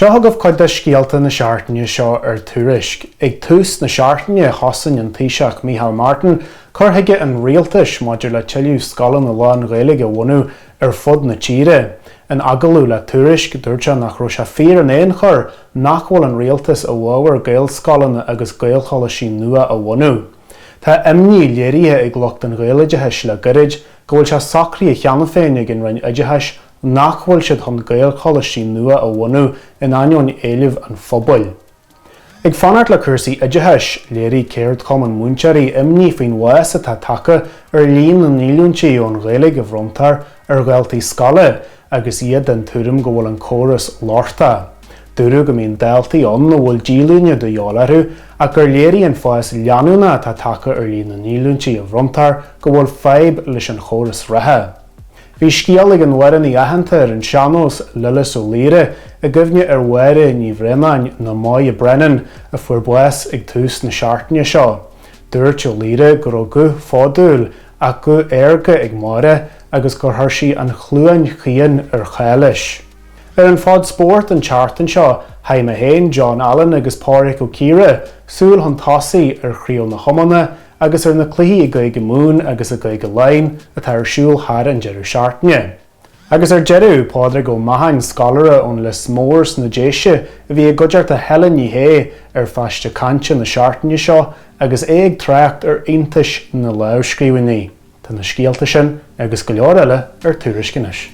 Seo thugah cuid de scéalta na seachtaine seo Tuairisc. Ag tús na seachtaine hosainn an taoiseach Micheál Martin chur thuige an rialtas maidir le chaill scalann na lán Ghaeilge bhunú fud na tíre. An agalú le Tuairisc dúirte nach raibh sé fíor an éon chur nach bhfuil an rialtas a bhfábhar gael scalanna agus gael cholasí nua a bhunú. Tá imní léirithe ag lucht an Ghaeilgeis le gcuid go bhfuil sé sacraí a cheanna féin ag an roinn oideais nach bhfuil siad chun gael cholasí nua a bhunú in aineoin éileh an phobal. Ag fanart le cursaí oideais, léirí céirt chum an múinteoirí imní faoin mhas atá tagtha líon na níliúintí ón Ghaeilge bhrontar Ghaeltaí scala agus iad den tuairim go bhfuil an córas láirta. Dúrú go mbíonn dáiltaí ann na bhfuil díolúine do dheolarú ach gur léirí an fáis leanúna atá tagtha líon na níliúintí a bhrontar go bhfuil feib leis an chóras ratha. Bhí scéal ag an mhuireann í aitheanta ar an seanós lulas ó líre a gcuimhne ar mhuire ní bhréimeáin na máid a brenn a fuair buas ag tús na seachtaine seo. Dúirt ó líre go raibh go fádúil ach go airge ag máire agus gur thuirsigh an chluain chian ar chailis. Ar an fád spórt an seachtain seo, Haim a Hain, John Allen agus Pádraig Ó Ciara súil an tosaí ar chríoll na homanna agus ar na cluichí i gcuige mún agus a gcuige lein atá ar siúil thar an deireadh seachtaine. Agus ar deireadh Pádraig Ó Maithin scalara ón les mórs na déise a bhí goideart a heile ní hé ar feiste cante na seachtaine seo agus ag trácht ar iontais na leabhscríbhnaí. Tá na scéalta sin agus go leor eile ar Tuairisc inis.